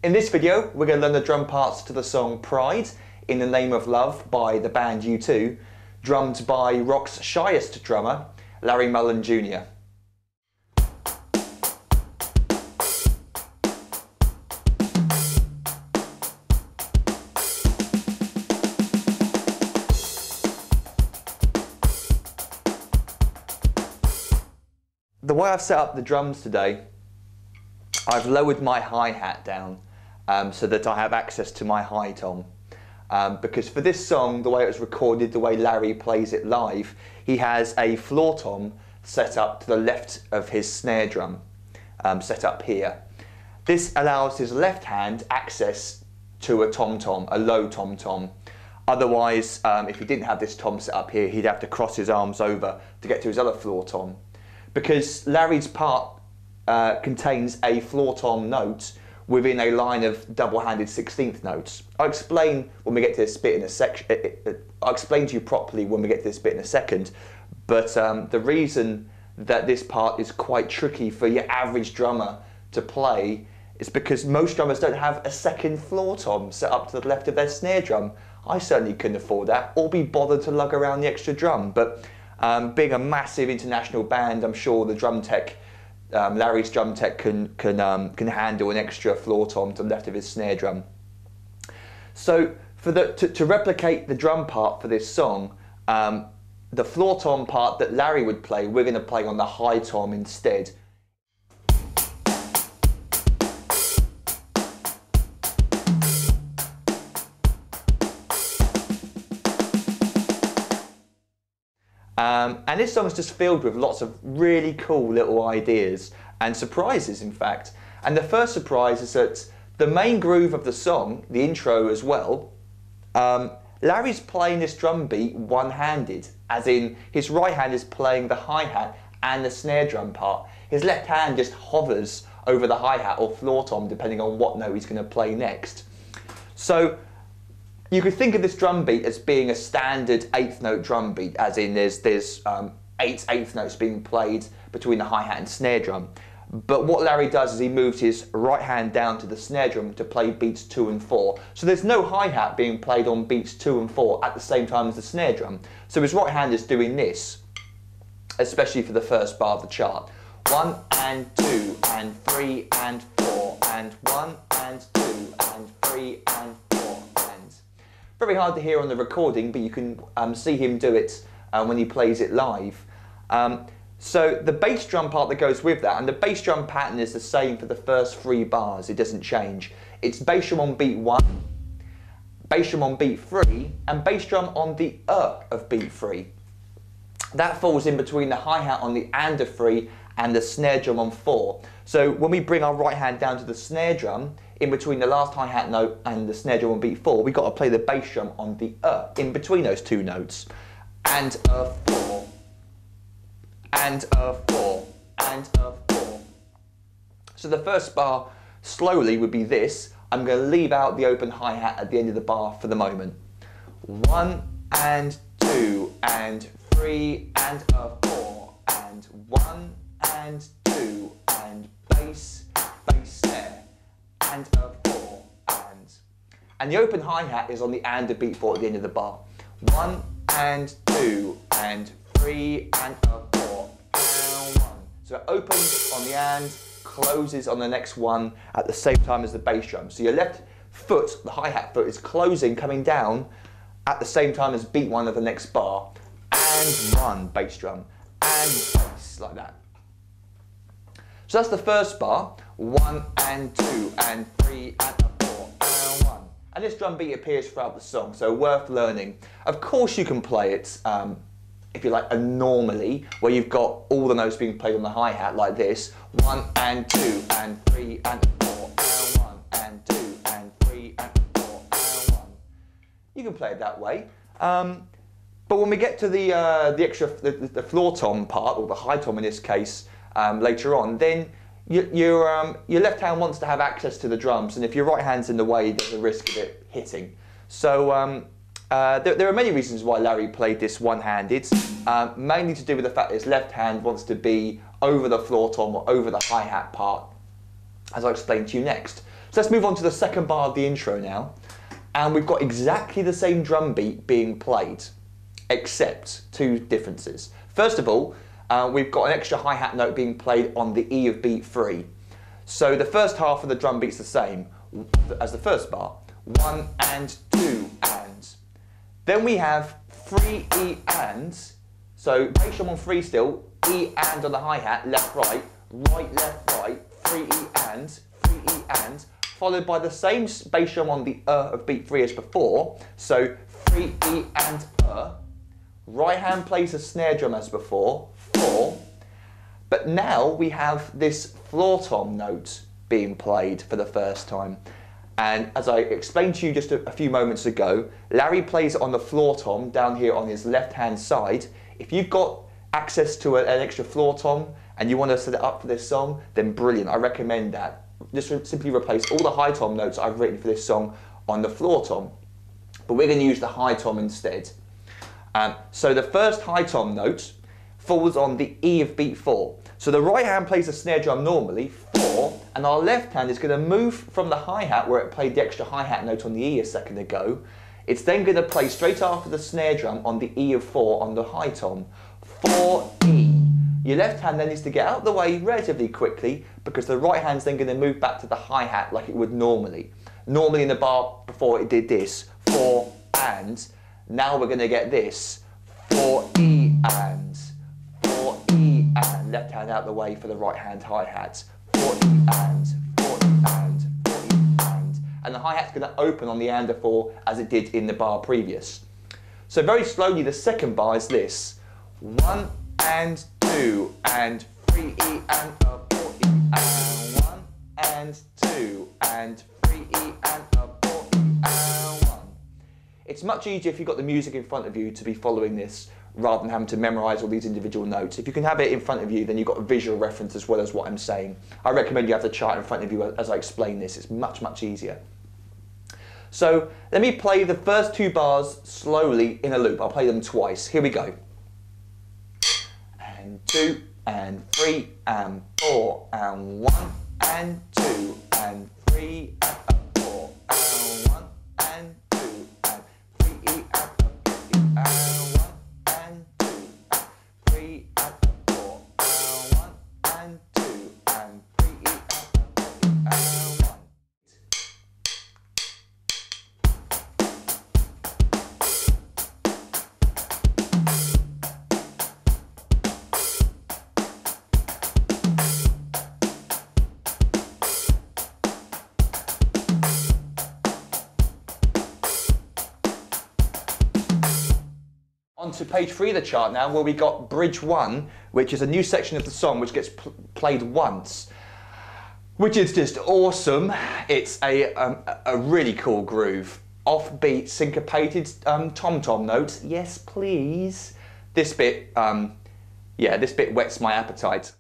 In this video, we're going to learn the drum parts to the song Pride in the Name of Love by the band U2, drummed by rock's shyest drummer, Larry Mullen Jr. The way I've set up the drums today, I've lowered my hi-hat down so that I have access to my hi tom. Because for this song, the way it was recorded, the way Larry plays it live, he has a floor tom set up to the left of his snare drum, set up here. This allows his left hand access to a tom-tom, a low tom-tom. Otherwise, if he didn't have this tom set up here, he'd have to cross his arms over to get to his other floor tom. Because Larry's part contains a floor tom note within a line of double-handed 16th notes. I'll explain when we get to this bit in a section. I'll explain to you properly when we get to this bit in a second. But the reason that this part is quite tricky for your average drummer to play is because most drummers don't have a second floor tom set up to the left of their snare drum. I certainly couldn't afford that, or be bothered to lug around the extra drum. But being a massive international band, I'm sure the drum tech, Larry's drum tech can handle an extra floor tom to the left of his snare drum. So to replicate the drum part for this song, the floor tom part that Larry would play, we're going to play on the high tom instead. And this song is just filled with lots of really cool little ideas and surprises, in fact. And the first surprise is that the main groove of the song, the intro as well, Larry's playing this drum beat one-handed, as in his right hand is playing the hi-hat and the snare drum part. His left hand just hovers over the hi-hat or floor tom, depending on what note he's going to play next. So you could think of this drum beat as being a standard eighth note drum beat, as in there's eight eighth notes being played between the hi-hat and snare drum. But what Larry does is he moves his right hand down to the snare drum to play beats 2 and 4. So there's no hi-hat being played on beats 2 and 4 at the same time as the snare drum. So his right hand is doing this, especially for the first bar of the chart. 1 and 2 and 3 and 4 and 1 and 2 and 3 and 4 and. Very hard to hear on the recording, but you can see him do it when he plays it live. So the bass drum part that goes with that, and the bass drum pattern is the same for the first 3 bars, it doesn't change. It's bass drum on beat 1, bass drum on beat 3, and bass drum on the of beat 3. That falls in between the hi-hat on the and of 3 and the snare drum on 4. So when we bring our right hand down to the snare drum, in between the last hi-hat note and the snare drum on beat 4, we've got to play the bass drum on the in between those 2 notes. And a 4, and a 4, and a 4. So the first bar slowly would be this. I'm going to leave out the open hi-hat at the end of the bar for the moment. 1 and 2 and 3 and a 4 and 1 and 2 and bass, bass snare and a 4 and the open hi-hat is on the and of beat 4 at the end of the bar. 1 and 2 and 3 and a 4 and 1. So it opens on the and, closes on the next one at the same time as the bass drum. So your left foot, the hi-hat foot, is closing, coming down at the same time as beat 1 of the next bar. And 1 bass drum, and bass, like that. So that's the first bar. 1 and 2 and 3 and a 4 and 1. And this drum beat appears throughout the song, so worth learning. Of course you can play it, if you like, normally, where you've got all the notes being played on the hi-hat like this. 1 and 2 and 3 and 4 and 1 and 2 and 3 and 4 and 1. You can play it that way. But when we get to the extra, the floor tom part, or the high tom in this case, later on, then your left hand wants to have access to the drums, and if your right hand's in the way, there's a risk of it hitting. So there are many reasons why Larry played this one-handed, mainly to do with the fact that his left hand wants to be over the floor tom or over the hi-hat part as I'll explain to you next. So let's move on to the second bar of the intro now. And we've got exactly the same drum beat being played, except two differences. First of all, we've got an extra hi-hat note being played on the E of beat 3. So the first half of the drum beat's the same as the first bar. 1 and 2 and. Then we have 3 E ands. So bass drum on 3 still, E and on the hi-hat, left, right, left, right, 3 E and, 3 E and, followed by the same bass drum on the of beat 3 as before. So 3 E and right hand plays a snare drum as before, 4. But now we have this floor tom note being played for the first time. And as I explained to you just a few moments ago, Larry plays on the floor tom down here on his left hand side. If you've got access to an extra floor tom and you want to set it up for this song, then brilliant, I recommend that. Just simply replace all the high tom notes I've written for this song on the floor tom. But we're going to use the high tom instead. So the first high tom note falls on the E of beat 4. So the right hand plays the snare drum normally, 4, and our left hand is going to move from the hi-hat where it played the extra hi-hat note on the E a second ago. It's then going to play straight after the snare drum on the E of 4 on the high tom, 4 E. Your left hand then needs to get out of the way relatively quickly because the right hand's then going to move back to the hi-hat like it would normally. Normally in the bar before it did this, 4 and. Now we're going to get this, 4 E and, 4 E and, left hand out the way for the right hand hi-hat, 4 E and, 4 E and, 4 E and the hi-hat's going to open on the and of 4 as it did in the bar previous. So very slowly the second bar is this, 1 and 2 and 3 E and 4 E and 1 and 2 and 3 E and 4 E and 1. It's much easier if you've got the music in front of you to be following this rather than having to memorise all these individual notes. If you can have it in front of you, then you've got a visual reference as well as what I'm saying. I recommend you have the chart in front of you as I explain this. It's much easier. So let me play the first 2 bars slowly in a loop. I'll play them twice. Here we go. And 2 and 3 and 4 and 1 and 2 and 3 and 4 and 1 and 2 and 3 and 4 and 1 and 2 and 3 and 4 and 1 and 2 and 3 and 4 and 1. On to page 3 of the chart now, where we got bridge 1, which is a new section of the song which gets played once, which is just awesome. It's a really cool groove, offbeat, syncopated tom-tom notes. Yes, please. This bit, yeah, this bit whets my appetite.